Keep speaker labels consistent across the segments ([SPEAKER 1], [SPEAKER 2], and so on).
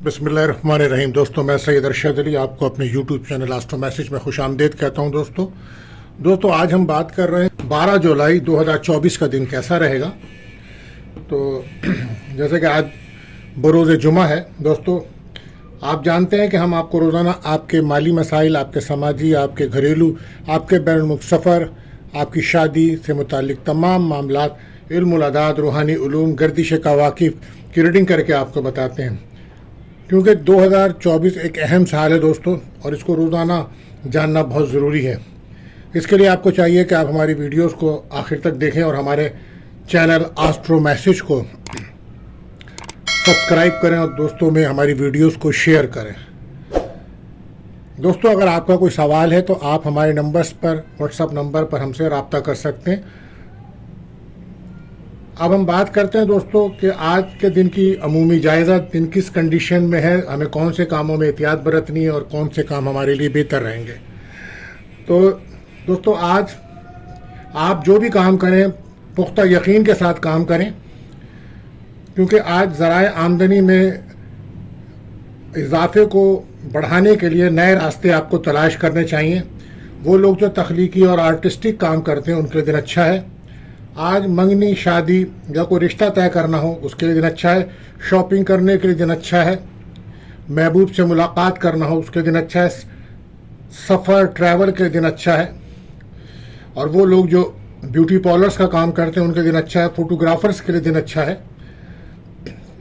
[SPEAKER 1] बिस्मिल्लाहिर्रहमानिर्रहीम। दोस्तों, मैं सैयद अरशद अली आपको अपने यूट्यूब चैनल आस्ट्रो मैसेज में खुश आमदीद कहता हूं। दोस्तों आज हम बात कर रहे हैं 12 जुलाई 2024 का दिन कैसा रहेगा। तो जैसे कि आज बरोज़ जुमा है दोस्तों, आप जानते हैं कि हम आपको रोज़ाना आपके माली मसाइल, आपके समाजी, आपके घरेलू, आपके बैनुल सफ़र, आपकी शादी से मुतालिक तमाम मामलात, इल्मुल अदाद, रूहानी उलूम, गर्दिश कवाकिब की रीडिंग करके आपको बताते हैं। क्योंकि 2024 एक अहम साल है दोस्तों, और इसको रोज़ाना जानना बहुत ज़रूरी है। इसके लिए आपको चाहिए कि आप हमारी वीडियोस को आखिर तक देखें और हमारे चैनल आस्ट्रो मैसेज को सब्सक्राइब करें और दोस्तों में हमारी वीडियोस को शेयर करें। दोस्तों, अगर आपका कोई सवाल है तो आप हमारे नंबर्स पर, व्हाट्सएप नंबर पर हमसे रब्ता कर सकते हैं। अब हम बात करते हैं दोस्तों कि आज के दिन की अमूमी जायज़ा, दिन किस कंडीशन में है, हमें कौन से कामों में एहतियात बरतनी है और कौन से काम हमारे लिए बेहतर रहेंगे। तो दोस्तों, आज आप जो भी काम करें पुख्ता यकीन के साथ काम करें, क्योंकि आज ज़राए आमदनी में इजाफे को बढ़ाने के लिए नए रास्ते आपको तलाश करने चाहिए। वो लोग जो तख्लीकी और आर्टिस्टिक काम करते हैं उनके लिए दिन अच्छा है। आज मंगनी, शादी या कोई रिश्ता तय करना हो उसके लिए दिन अच्छा है। शॉपिंग करने के लिए दिन अच्छा है। महबूब से मुलाकात करना हो उसके लिए दिन अच्छा है। सफ़र, ट्रैवल के लिए दिन अच्छा है। और वो लोग जो ब्यूटी पार्लर्स का काम करते हैं उनके दिन अच्छा है। फोटोग्राफर्स के लिए दिन अच्छा है।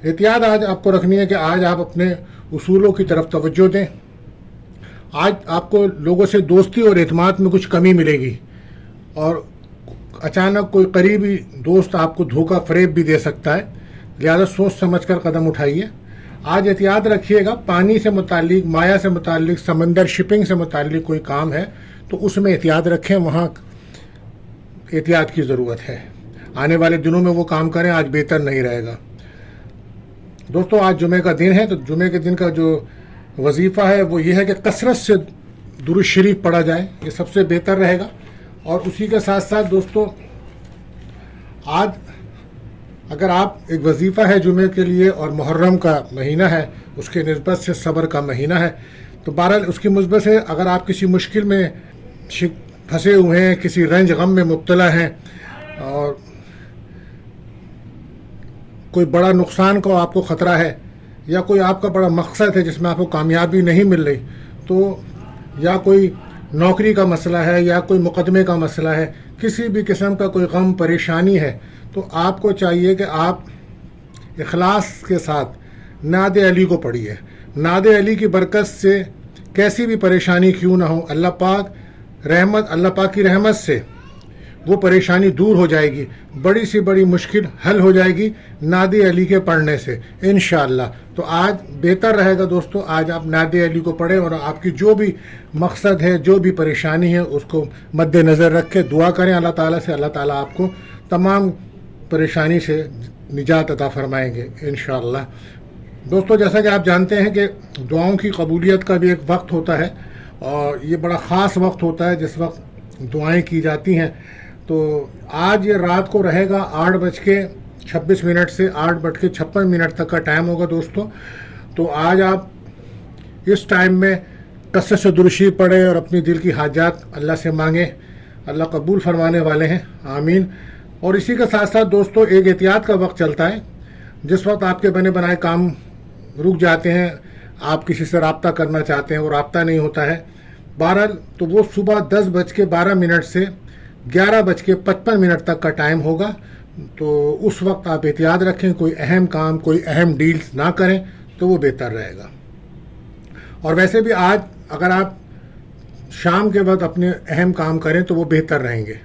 [SPEAKER 1] एहतियात आज आपको रखनी है कि आज आप अपने उसूलों की तरफ तवज्जो दें। आज आपको लोगों से दोस्ती और एतमाद में कुछ कमी मिलेगी, और अचानक कोई करीबी दोस्त आपको धोखा फरेब भी दे सकता है। लिहाजा सोच समझ कर कदम उठाइए। आज एहतियात रखिएगा, पानी से मुतालिक, माया से मुतालिक, समंदर, शिपिंग से मुतालिक कोई काम है तो उसमें एहतियात रखें, वहाँ एहतियात की ज़रूरत है। आने वाले दिनों में वो काम करें, आज बेहतर नहीं रहेगा। दोस्तों, आज जुमे का दिन है, तो जुमे के दिन का जो वजीफ़ा है वो ये है कि कसरत से दुरूद शरीफ पढ़ा जाए, ये सबसे बेहतर रहेगा। और उसी के साथ साथ दोस्तों, आज अगर आप, एक वजीफ़ा है जुमे के लिए और मुहर्रम का महीना है, उसके निस्बत से सब्र का महीना है, तो बहरहाल उसकी मुस्बत से अगर आप किसी मुश्किल में फंसे हुए हैं, किसी रंज गम में मुब्तला हैं और कोई बड़ा नुकसान का आपको ख़तरा है, या कोई आपका बड़ा मकसद है जिसमें आपको कामयाबी नहीं मिल रही, तो या कोई नौकरी का मसला है या कोई मुकदमे का मसला है, किसी भी किस्म का कोई गम परेशानी है, तो आपको चाहिए कि आप इखलास के साथ नादे अली को पढ़िए। नादे अली की बरकत से कैसी भी परेशानी क्यों ना हो, अल्लाह पाक की रहमत से वो परेशानी दूर हो जाएगी। बड़ी सी बड़ी मुश्किल हल हो जाएगी नादे अली के पढ़ने से इंशाअल्लाह। तो आज बेहतर रहेगा दोस्तों, आज आप नादे अली को पढ़ें और आपकी जो भी मकसद है, जो भी परेशानी है, उसको मद्देनज़र रख के दुआ करें अल्लाह ताला से। अल्लाह ताला आपको तमाम परेशानी से निजात अता फरमाएंगे इंशाअल्लाह। दोस्तों, जैसा कि आप जानते हैं कि दुआओं की कबूलियत का भी एक वक्त होता है, और ये बड़ा ख़ास वक्त होता है जिस वक्त दुआएँ की जाती हैं। तो आज ये रात को रहेगा 8:26 से 8:56 तक का टाइम होगा दोस्तों। तो आज आप इस टाइम में कसरत से दुरूद शरीफ पढ़ें और अपनी दिल की हाजात अल्लाह से मांगें। अल्लाह कबूल फरमाने वाले हैं, आमीन। और इसी के साथ साथ दोस्तों, एक एहतियात का वक्त चलता है जिस वक्त आपके बने बनाए काम रुक जाते हैं, आप किसी से रब्ता करना चाहते हैं, वो रब्ता नहीं होता है। बहरहाल तो वो सुबह 10:12 से 11:55 तक का टाइम होगा। तो उस वक्त आप एहतियात रखें, कोई अहम काम, कोई अहम डील्स ना करें तो वो बेहतर रहेगा। और वैसे भी आज अगर आप शाम के वक्त अपने अहम काम करें तो वो बेहतर रहेंगे।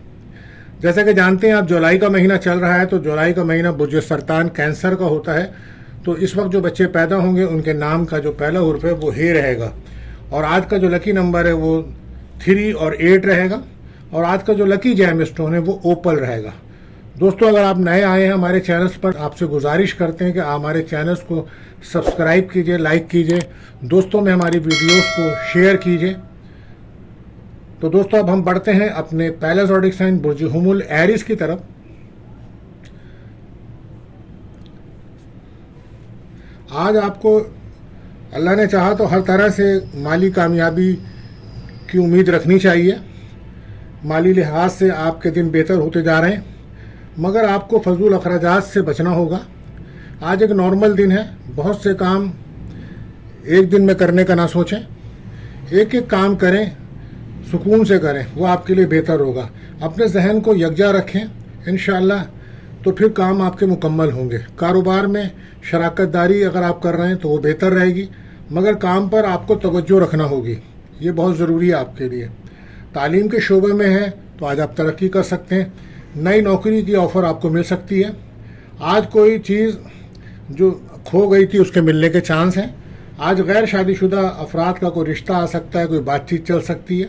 [SPEAKER 1] जैसा कि जानते हैं आप, जुलाई का महीना चल रहा है, तो जुलाई का महीना बुर्ज सरतान कैंसर का होता है। तो इस वक्त जो बच्चे पैदा होंगे उनके नाम का जो पहला हुर्फ है वो हे रहेगा। और आज का जो लकी नंबर है वो 3 और 8 रहेगा। और आज का जो लकी जैम स्टोन है वो ओपल रहेगा। दोस्तों, अगर आप नए आए हैं हमारे चैनल्स पर, आपसे गुजारिश करते हैं कि आप हमारे चैनल्स को सब्सक्राइब कीजिए, लाइक कीजिए, दोस्तों में हमारी वीडियोस को शेयर कीजिए। तो दोस्तों, अब हम बढ़ते हैं अपने पहले ज़ोडिक साइन बुर्ज हुमुल एरिस की तरफ। आज आपको اللہ نے चाहा तो हर तरह से माली कामयाबी की उम्मीद रखनी चाहिए। माली लिहाज से आपके दिन बेहतर होते जा रहे हैं, मगर आपको फजूल अखराजात से बचना होगा। आज एक नॉर्मल दिन है, बहुत से काम एक दिन में करने का ना सोचें, एक एक काम करें, सुकून से करें, वो आपके लिए बेहतर होगा। अपने जहन को यकजा रखें, इंशाअल्लाह तो फिर काम आपके मुकम्मल होंगे। कारोबार में शराकत दारी अगर आप कर रहे हैं तो वो बेहतर रहेगी, मगर काम पर आपको तवज्जो रखना होगी, ये बहुत ज़रूरी है आपके लिए। तालीम के शोबे में है तो आज आप तरक्की कर सकते हैं, नई नौकरी की ऑफ़र आपको मिल सकती है। आज कोई चीज़ जो खो गई थी उसके मिलने के चांस हैं। आज गैर शादीशुदा अफराद का कोई रिश्ता आ सकता है, कोई बातचीत चल सकती है।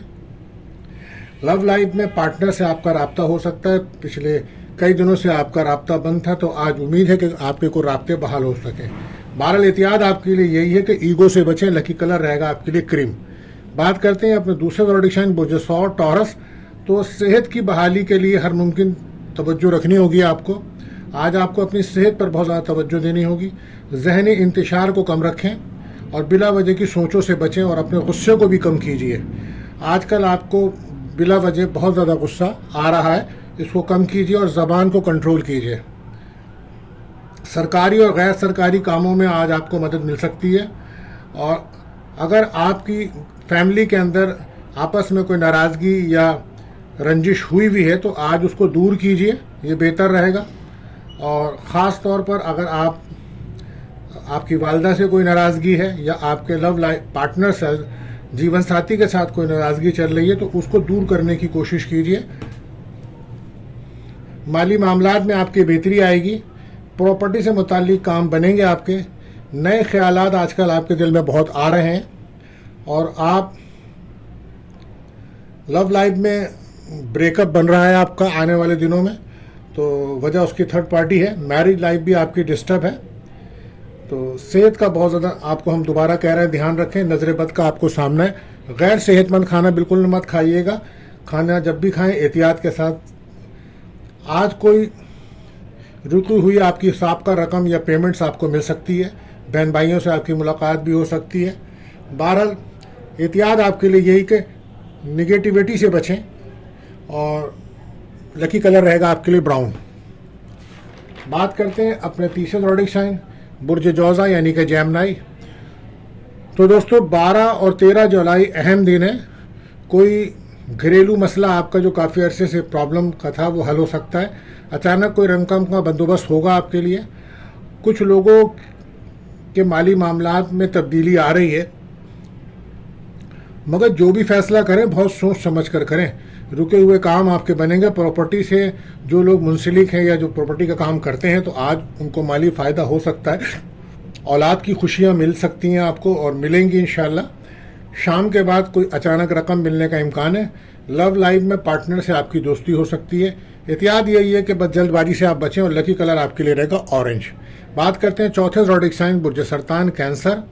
[SPEAKER 1] लव लाइफ में पार्टनर से आपका राब्ता हो सकता है, पिछले कई दिनों से आपका राब्ता बंद था, तो आज उम्मीद है कि आपके को राब्ते बहाल हो सकें। बहरहाल एहतियात आपके लिए यही है कि ईगो से बचें। लकी कलर रहेगा आपके लिए क्रीम। बात करते हैं अपने दूसरे प्रोडिक्शन बुर्ज सौर टॉरस। तो सेहत की बहाली के लिए हर मुमकिन तवज्जो रखनी होगी आपको। आज आपको अपनी सेहत पर बहुत ज़्यादा तवज्जो देनी होगी। जहनी इंतशार को कम रखें और बिला वजह की सोचों से बचें और अपने गुस्से को भी कम कीजिए। आजकल आपको बिला वजह बहुत ज़्यादा गुस्सा आ रहा है, इसको कम कीजिए और ज़बान को कंट्रोल कीजिए। सरकारी और गैर सरकारी कामों में आज आपको मदद मिल सकती है, और अगर आपकी फैमिली के अंदर आपस में कोई नाराज़गी या रंजिश हुई भी है तो आज उसको दूर कीजिए, ये बेहतर रहेगा। और ख़ास तौर पर अगर आपकी वालदा से कोई नाराज़गी है या आपके लव लाइफ पार्टनर से, जीवन साथी के साथ कोई नाराज़गी चल रही है तो उसको दूर करने की कोशिश कीजिए। माली मामलात में आपकी बेहतरी आएगी। प्रॉपर्टी से मुताल्लिक काम बनेंगे आपके। नए ख्यालात आजकल आपके दिल में बहुत आ रहे हैं, और आप लव लाइफ में ब्रेकअप बन रहा है आपका आने वाले दिनों में, तो वजह उसकी थर्ड पार्टी है। मैरिज लाइफ भी आपकी डिस्टर्ब है। तो सेहत का बहुत ज़्यादा आपको हम दोबारा कह रहे हैं ध्यान रखें, नज़र बद का आपको सामना है। गैर सेहतमंद खाना बिल्कुल मत खाइएगा। खाना जब भी खाएं एहतियात के साथ। आज कोई रुकी हुई आपकी साबका रकम या पेमेंट्स आपको मिल सकती है। बहन भाइयों से आपकी मुलाकात भी हो सकती है। बहरहाल एहतियात आपके लिए यही कि निगेटिविटी से बचें, और लकी कलर रहेगा आपके लिए ब्राउन। बात करते हैं अपने तीसरे ज़ोडिक साइन बुर्ज जौज़ा यानी कि जेमिनी। तो दोस्तों 12 और 13 जुलाई अहम दिन है। कोई घरेलू मसला आपका जो काफ़ी अरसे से प्रॉब्लम का था वो हल हो सकता है। अचानक कोई रकम का बंदोबस्त होगा आपके लिए। कुछ लोगों के माली मामलात में तब्दीली आ रही है, मगर जो भी फैसला करें बहुत सोच समझ कर करें। रुके हुए काम आपके बनेंगे। प्रॉपर्टी से जो लोग मुंसलिक हैं या जो प्रॉपर्टी का काम करते हैं तो आज उनको माली फ़ायदा हो सकता है। औलाद की खुशियां मिल सकती हैं आपको, और मिलेंगी इंशाल्लाह। शाम के बाद कोई अचानक रकम मिलने का इम्कान है। लव लाइफ में पार्टनर से आपकी दोस्ती हो सकती है। एहतियात यही है कि बस जल्दबाजी से आप बचें, और लकी कलर आपके लिए रहेगा ऑरेंज। बात करते हैं चौथे ज़ोडिक साइन बुर्ज सरतान कैंसर।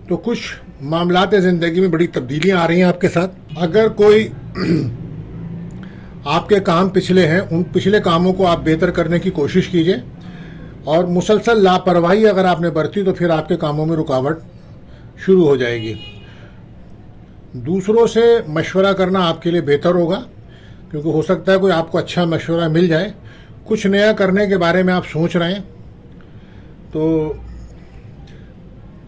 [SPEAKER 1] तो कुछ मामलात ज़िंदगी में बड़ी तब्दीलियां आ रही हैं आपके साथ। अगर कोई आपके काम पिछले हैं, उन पिछले कामों को आप बेहतर करने की कोशिश कीजिए, और मुसलसल लापरवाही अगर आपने बरती तो फिर आपके कामों में रुकावट शुरू हो जाएगी। दूसरों से मशवरा करना आपके लिए बेहतर होगा, क्योंकि हो सकता है कोई आपको अच्छा मशवरा मिल जाए। कुछ नया करने के बारे में आप सोच रहे हैं तो,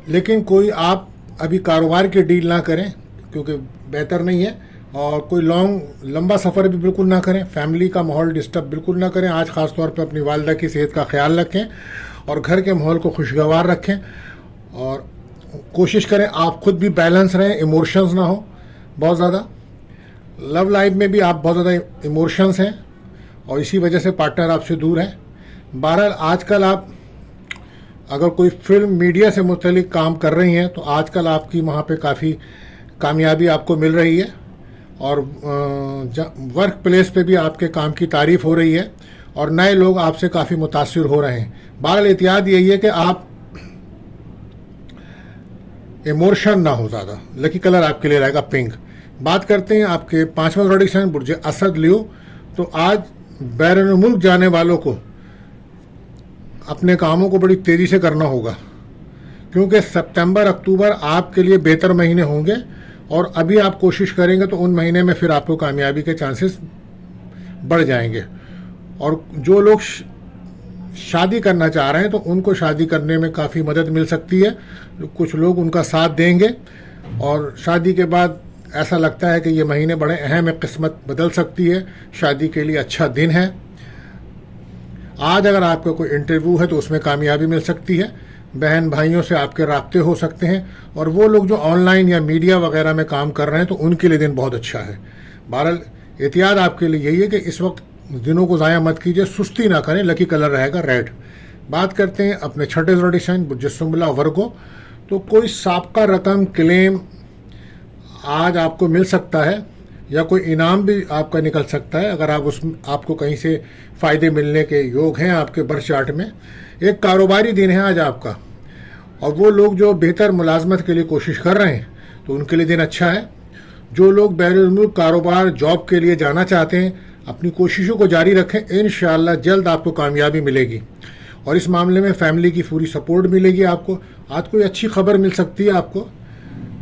[SPEAKER 1] लेकिन कोई आप अभी कारोबार की डील ना करें क्योंकि बेहतर नहीं है। और कोई लंबा सफ़र भी बिल्कुल ना करें। फैमिली का माहौल डिस्टर्ब बिल्कुल ना करें। आज ख़ास तौर पे अपनी वालदा की सेहत का ख्याल रखें और घर के माहौल को खुशगवार रखें, और कोशिश करें आप खुद भी बैलेंस रहें, इमोशंस ना हो बहुत ज़्यादा। लव लाइफ में भी आप बहुत ज़्यादा इमोशंस हैं, और इसी वजह से पार्टनर आपसे दूर है। बहरहाल आजकल आप अगर कोई फिल्म मीडिया से मुतल्लिक काम कर रही हैं तो आजकल आपकी वहाँ पे काफ़ी कामयाबी आपको मिल रही है, और वर्क प्लेस पे भी आपके काम की तारीफ़ हो रही है, और नए लोग आपसे काफ़ी मुतासिर हो रहे हैं। बहरहाल एहतियात यही है कि आप इमोशन ना हो ज़्यादा। लकी कलर आपके लिए रहेगा पिंक। बात करते हैं आपके पांचवा ज़ोडिक साइन बुर्ज असद लियो। तो आज बैरून मुल्क जाने वालों को अपने कामों को बड़ी तेज़ी से करना होगा, क्योंकि सितंबर अक्टूबर आपके लिए बेहतर महीने होंगे और अभी आप कोशिश करेंगे तो उन महीने में फिर आपको कामयाबी के चांसेस बढ़ जाएंगे। और जो लोग शादी करना चाह रहे हैं तो उनको शादी करने में काफ़ी मदद मिल सकती है, कुछ लोग उनका साथ देंगे और शादी के बाद ऐसा लगता है कि ये महीने बड़े अहम है, किस्मत बदल सकती है, शादी के लिए अच्छा दिन है। आज अगर आपका कोई इंटरव्यू है तो उसमें कामयाबी मिल सकती है, बहन भाइयों से आपके राब्ते हो सकते हैं, और वो लोग जो ऑनलाइन या मीडिया वगैरह में काम कर रहे हैं तो उनके लिए दिन बहुत अच्छा है। बहरहाल एहतियात आपके लिए यही है कि इस वक्त दिनों को ज़ाया मत कीजिए, सुस्ती ना करें, लकी कलर रहेगा रेड। बात करते हैं अपने छठे ज़ोडिएक साइन जिस्मुल्लाह वर्गो। तो कोई साबका रकम क्लेम आज आपको मिल सकता है या कोई इनाम भी आपका निकल सकता है अगर आप आपको कहीं से फ़ायदे मिलने के योग हैं आपके बर्थ चार्ट में। एक कारोबारी दिन है आज आपका, और वो लोग जो बेहतर मुलाजमत के लिए कोशिश कर रहे हैं तो उनके लिए दिन अच्छा है। जो लोग बैरुल मुल्क कारोबार जॉब के लिए जाना चाहते हैं अपनी कोशिशों को जारी रखें, इंशाअल्लाह जल्द आपको कामयाबी मिलेगी और इस मामले में फैमिली की पूरी सपोर्ट मिलेगी आपको। आज कोई अच्छी खबर मिल सकती है आपको,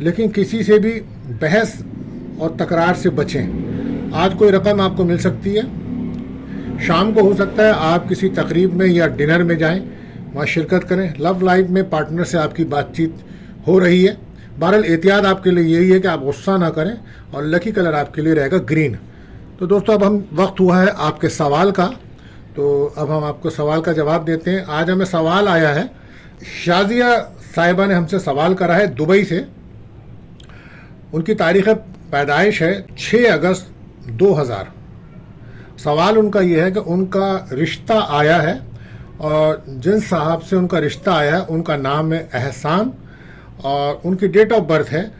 [SPEAKER 1] लेकिन किसी से भी बहस और तकरार से बचें। आज कोई रकम आपको मिल सकती है, शाम को हो सकता है आप किसी तकरीब में या डिनर में जाएं, वहाँ शिरकत करें। लव लाइफ में पार्टनर से आपकी बातचीत हो रही है। बहरहाल एहतियात आपके लिए यही है कि आप गुस्सा ना करें और लकी कलर आपके लिए रहेगा ग्रीन। तो दोस्तों अब हम वक्त हुआ है आपके सवाल का, तो अब हम आपको सवाल का जवाब देते हैं। आज हमें सवाल आया है, शाजिया साहिबा ने हमसे सवाल करा है दुबई से। उनकी तारीख़ पैदाइश है 6 अगस्त 2000। सवाल उनका यह है कि उनका रिश्ता आया है और जिन साहब से उनका रिश्ता आया है उनका नाम है एहसान और उनकी डेट ऑफ बर्थ है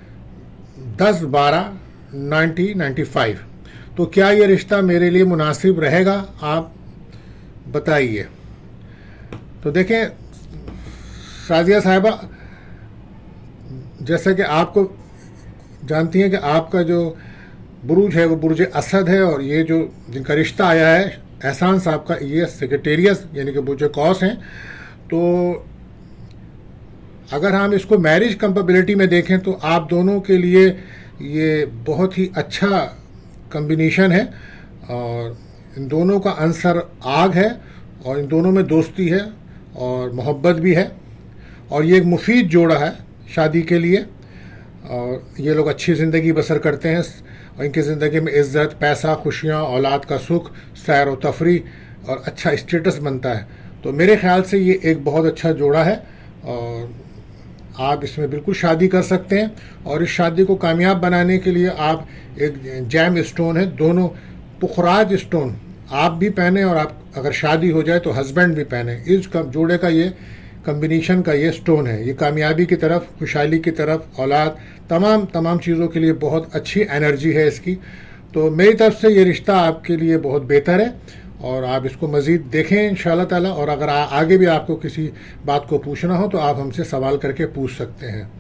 [SPEAKER 1] 10/12/1995। तो क्या ये रिश्ता मेरे लिए मुनासिब रहेगा, आप बताइए। तो देखें शाजिया साहिबा, जैसा कि आपको जानती हैं कि आपका जो बुरुज है वो बुरुज असद है और ये जो जिनका रिश्ता आया है एहसान साहब का, ये सेक्रेटेरियस यानी कि बुरुज कौस हैं। तो अगर हम इसको मैरिज कंपेबिलिटी में देखें तो आप दोनों के लिए ये बहुत ही अच्छा कम्बिनेशन है और इन दोनों का अंसर आग है और इन दोनों में दोस्ती है और मोहब्बत भी है और ये एक मुफीद जोड़ा है शादी के लिए। और ये लोग अच्छी ज़िंदगी बसर करते हैं और इनकी ज़िंदगी में इज़्ज़त, पैसा, खुशियाँ, औलाद का सुख, सैर व तफरी और अच्छा स्टेटस बनता है। तो मेरे ख़्याल से ये एक बहुत अच्छा जोड़ा है और आप इसमें बिल्कुल शादी कर सकते हैं। और इस शादी को कामयाब बनाने के लिए आप एक जैम स्टोन है, दोनों पुखराज स्टोन आप भी पहने और आप अगर शादी हो जाए तो हस्बैंड भी पहने। इस जोड़े का ये कम्बिनेशन का ये स्टोन है, ये कामयाबी की तरफ, खुशहाली की तरफ, औलाद, तमाम चीज़ों के लिए बहुत अच्छी एनर्जी है इसकी। तो मेरी तरफ से ये रिश्ता आपके लिए बहुत बेहतर है और आप इसको मज़ीद देखें इंशाअल्लाह ताला। और अगर आगे भी आपको किसी बात को पूछना हो तो आप हमसे सवाल करके पूछ सकते हैं।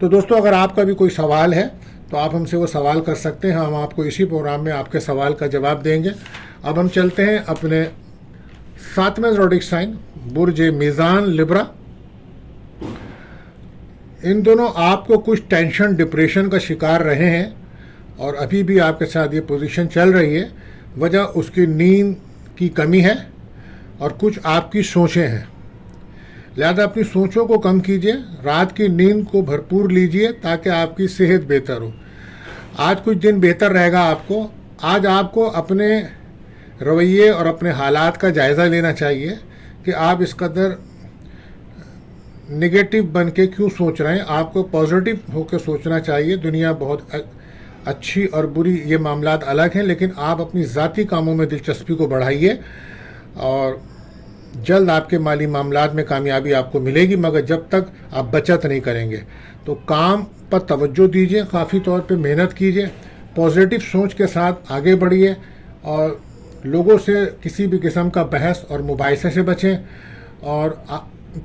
[SPEAKER 1] तो दोस्तों अगर आपका भी कोई सवाल है तो आप हमसे वो सवाल कर सकते हैं, हम आपको इसी प्रोग्राम में आपके सवाल का जवाब देंगे। अब हम चलते हैं अपने 7वें ज़ोडिएक साइन बुर्ज मीज़ान लिब्रा। इन दोनों आपको कुछ टेंशन, डिप्रेशन का शिकार रहे हैं और अभी भी आपके साथ ये पोजीशन चल रही है। वजह उसकी नींद की कमी है और कुछ आपकी सोचें हैं। लिहाजा अपनी सोचों को कम कीजिए, रात की नींद को भरपूर लीजिए ताकि आपकी सेहत बेहतर हो। आज कुछ दिन बेहतर रहेगा आपको। आज आपको अपने रवैये और अपने हालात का जायज़ा लेना चाहिए कि आप इस कदर नेगेटिव बन के क्यों सोच रहे हैं। आपको पॉजिटिव होकर सोचना चाहिए। दुनिया बहुत अच्छी और बुरी ये मामलात अलग हैं, लेकिन आप अपनी ज़ाती कामों में दिलचस्पी को बढ़ाइए और जल्द आपके माली मामलात में कामयाबी आपको मिलेगी, मगर जब तक आप बचत नहीं करेंगे। तो काम पर तवज्जो दीजिए, काफ़ी तौर पे मेहनत कीजिए, पॉजिटिव सोच के साथ आगे बढ़िए और लोगों से किसी भी किस्म का बहस और मुबाहिसे से बचें। और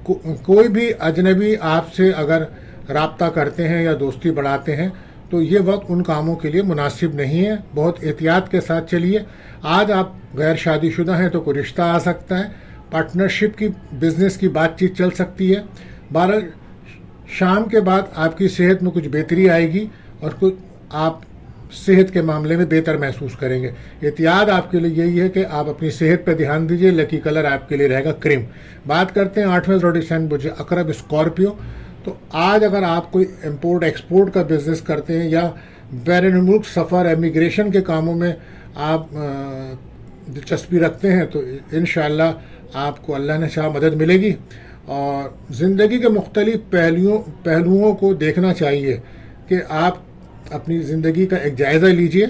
[SPEAKER 1] कोई भी अजनबी आपसे अगर राब्ता करते हैं या दोस्ती बढ़ाते हैं तो ये वक्त उन कामों के लिए मुनासिब नहीं है। बहुत एहतियात के साथ चलिए। आज आप गैर शादीशुदा हैं तो कोई रिश्ता आ सकता है, पार्टनरशिप की, बिज़नेस की बातचीत चल सकती है। बहरहाल شام کے بعد آپ کی صحت میں کچھ بہتری آئے گی اور کچھ آپ صحت کے معاملے میں بہتر محسوس کریں گے۔ احتیاط آپ کے لیے یہی ہے کہ آپ اپنی صحت پہ دھیان دیجیے۔ لکی کلر آپ کے لیے رہے گا کریم۔ بات کرتے ہیں 8ویں زوڈک سائن برج عقرب اسکارپیو۔ تو آج اگر آپ کوئی امپورٹ ایکسپورٹ کا بزنس کرتے ہیں یا بیرون ملک سفر امیگریشن کے کاموں میں آپ دلچسپی رکھتے ہیں تو انشاءاللہ آپ کو اللہ نے چاہا مدد ملے گی، اور زندگی کے مختلف پہلوؤں کو دیکھنا چاہیے کہ آپ اپنی زندگی کا ایک جائزہ لیجئے،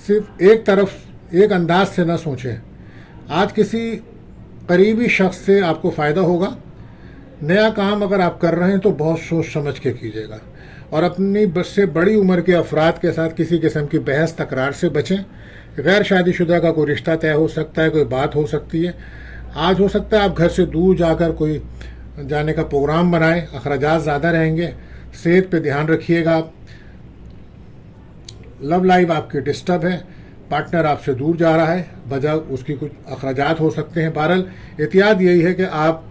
[SPEAKER 1] صرف ایک طرف ایک انداز سے نہ سوچیں۔ آج کسی قریبی شخص سے آپ کو فائدہ ہوگا۔ نیا کام اگر آپ کر رہے ہیں تو بہت سوچ سمجھ کے کیجیے گا، اور اپنی سے بڑی عمر کے افراد کے ساتھ کسی قسم کی بحث تکرار سے بچیں۔ غیر شادی شدہ کا کوئی رشتہ طے ہو سکتا ہے، کوئی بات ہو سکتی ہے۔ آج ہو سکتا ہے آپ گھر سے دور جا کر کوئی جانے کا پروگرام بنائیں، اخراجات زیادہ رہیں گے۔ صحت پہ دھیان رکھیے گا آپ۔ لو لائف آپ کی ڈسٹرب ہے، پارٹنر آپ سے دور جا رہا ہے، وجہ اس کی کچھ اخراجات ہو سکتے ہیں۔ بہرحال احتیاط یہی ہے کہ آپ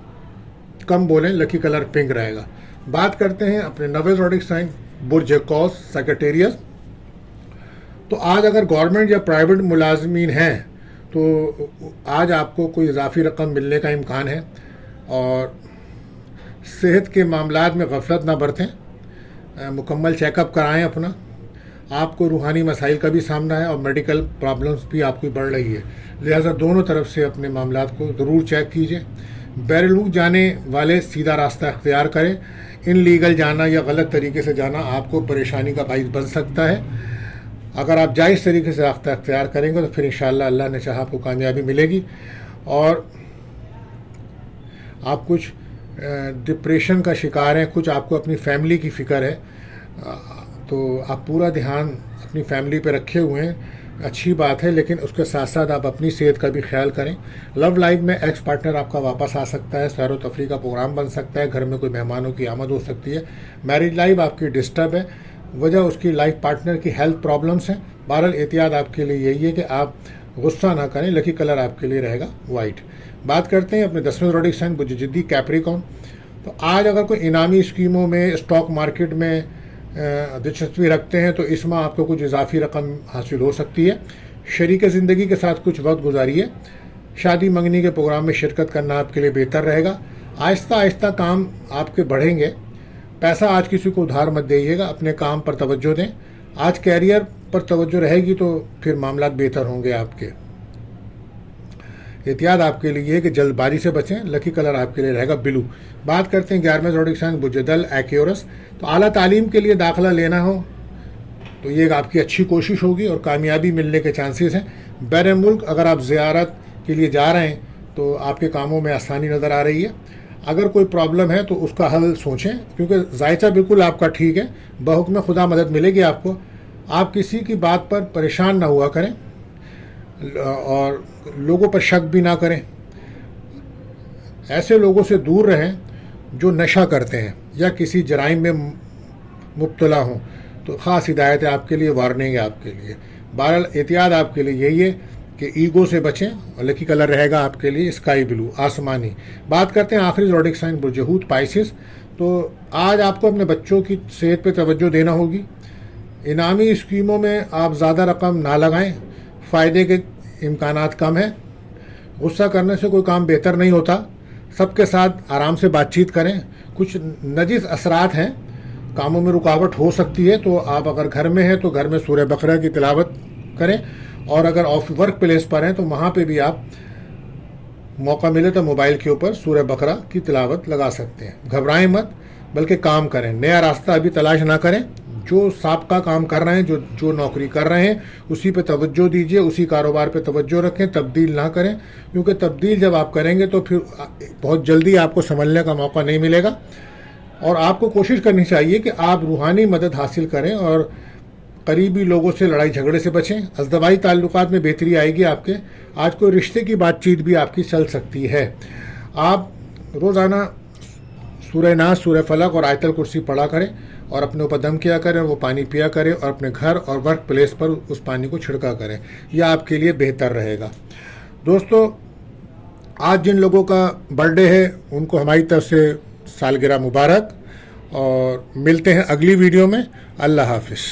[SPEAKER 1] کم بولیں۔ لکی کلر پنک رہے گا۔ بات کرتے ہیں اپنے 9ویں زوڈک سائن برج قوس سیکریٹریس۔ تو آج اگر گورنمنٹ یا پرائیویٹ ملازمین ہیں تو آج آپ کو کوئی اضافی رقم ملنے کا امکان ہے، اور صحت کے معاملات میں غفلت نہ برتیں۔ مکمل چیک اپ کرائیں اپنا۔ آپ کو روحانی مسائل کا بھی سامنا ہے اور میڈیکل پرابلمس بھی آپ کی بڑھ رہی ہے، لہذا دونوں طرف سے اپنے معاملات کو ضرور چیک کیجیے۔ بیرون ملک جانے والے سیدھا راستہ اختیار کریں۔ ان لیگل جانا یا غلط طریقے سے جانا آپ کو پریشانی کا باعث بن سکتا ہے۔ اگر آپ جائز طریقے سے راستہ اختیار کریں گے تو پھر انشاءاللہ اللہ نے چاہا آپ کو کامیابی ملے گی، اور آپ کچھ ڈپریشن کا شکار ہیں، کچھ آپ کو اپنی فیملی کی فکر ہے، تو آپ پورا دھیان اپنی فیملی پہ رکھے ہوئے ہیں، اچھی بات ہے، لیکن اس کے ساتھ ساتھ آپ اپنی صحت کا بھی خیال کریں۔ لو لائف میں ایکس پارٹنر آپ کا واپس آ سکتا ہے، سیر و تفریح کا پروگرام بن سکتا ہے، گھر میں کوئی مہمانوں کی آمد ہو سکتی ہے۔ میرج لائف آپ کی ڈسٹرب ہے، وجہ اس کی لائف پارٹنر کی ہیلتھ پرابلمس ہیں۔ بہرحال احتیاط آپ کے لیے یہی ہے کہ آپ غصہ نہ کریں۔ لکی کلر آپ کے لیے رہے گا وائٹ۔ بات کرتے ہیں اپنے 10ویں زوڈک سائن برج جدی کیپریکون۔ تو آج اگر کوئی انعامی اسکیموں میں اسٹاک مارکیٹ میں دلچسپی رکھتے ہیں تو اس میں آپ کو کچھ اضافی رقم حاصل ہو سکتی ہے۔ شریک زندگی کے ساتھ کچھ وقت گزاریے۔ شادی منگنی کے پروگرام میں شرکت کرنا آپ کے لیے بہتر رہے گا۔ آہستہ آہستہ کام آپ کے بڑھیں گے۔ پیسہ آج کسی کو ادھار مت دیجیے گا، اپنے کام پر توجہ دیں۔ آج کیریئر پر توجہ رہے گی تو پھر معاملات بہتر ہوں گے آپ کے۔ احتیاط آپ کے لیے یہ ہے کہ جلد بازی سے بچیں۔ لکی کلر آپ کے لیے رہے گا بلو۔ بات کرتے ہیں 11ویں زوڈک سائن برج دل ایکیورس۔ تو اعلیٰ تعلیم کے لیے داخلہ لینا ہو تو یہ آپ کی اچھی کوشش ہوگی اور کامیابی ملنے کے چانسز ہیں۔ بیرون ملک اگر آپ زیارت کے لیے جا رہے ہیں تو آپ کے کاموں میں آسانی نظر آ رہی ہے۔ اگر کوئی پرابلم ہے تو اس کا حل سوچیں، کیونکہ ذائقہ بالکل آپ کا ٹھیک ہے، بحکم خدا مدد ملے گی آپ کو۔ آپ کسی کی بات پر پریشان نہ ہوا کریں اور لوگوں پر شک بھی نہ کریں۔ ایسے لوگوں سے دور رہیں جو نشہ کرتے ہیں یا کسی جرائم میں مبتلا ہوں، تو خاص ہدایت ہے آپ کے لیے، وارننگ ہے آپ کے لیے۔ بہرحال احتیاط آپ کے لیے یہی ہے کہ ایگو سے بچیں، اور لکی کلر رہے گا آپ کے لیے اسکائی بلو، آسمانی۔ بات کرتے ہیں آخری زوڈک سائن برج حوت پائسس۔ تو آج آپ کو اپنے بچوں کی صحت پہ توجہ دینا ہوگی۔ انعامی اسکیموں میں آپ زیادہ رقم نہ لگائیں، فائدے کے امکانات کم ہیں۔ غصہ کرنے سے کوئی کام بہتر نہیں ہوتا۔ سب کے ساتھ آرام سے بات چیت کریں۔ کچھ نجس اثرات ہیں، کاموں میں رکاوٹ ہو سکتی ہے، تو آپ اگر گھر میں ہیں تو گھر میں سورہ بقرہ کی تلاوت کریں، اور اگر آف ورک پلیس پر ہیں تو وہاں پہ بھی آپ موقع ملے تو موبائل کے اوپر سورہ بقرہ کی تلاوت لگا سکتے ہیں۔ گھبرائیں مت، بلکہ کام کریں۔ نیا راستہ ابھی تلاش نہ کریں۔ جو سابقہ کام کر رہے ہیں، جو نوکری کر رہے ہیں، اسی پہ توجہ دیجیے، اسی کاروبار پہ توجہ رکھیں، تبدیل نہ کریں، کیونکہ تبدیل جب آپ کریں گے تو پھر بہت جلدی آپ کو سنبھلنے کا موقع نہیں ملے گا۔ اور آپ کو کوشش کرنی چاہیے کہ آپ روحانی مدد حاصل کریں اور قریبی لوگوں سے لڑائی جھگڑے سے بچیں۔ ازدواجی تعلقات میں بہتری آئے گی آپ کے۔ آج کوئی رشتے کی بات چیت بھی آپ کی چل سکتی ہے۔ آپ روزانہ سورہ ناس، سورہ فلق اور آیت الکرسی پڑھا کریں، اور اپنے اوپر دم کیا کریں، وہ پانی پیا کریں، اور اپنے گھر اور ورک پلیس پر اس پانی کو چھڑکا کریں۔ یہ آپ کے لیے بہتر رہے گا۔ دوستو، آج جن لوگوں کا برتھ ڈے ہے ان کو ہماری طرف سے سالگرہ مبارک، اور ملتے ہیں اگلی ویڈیو میں۔ اللہ حافظ۔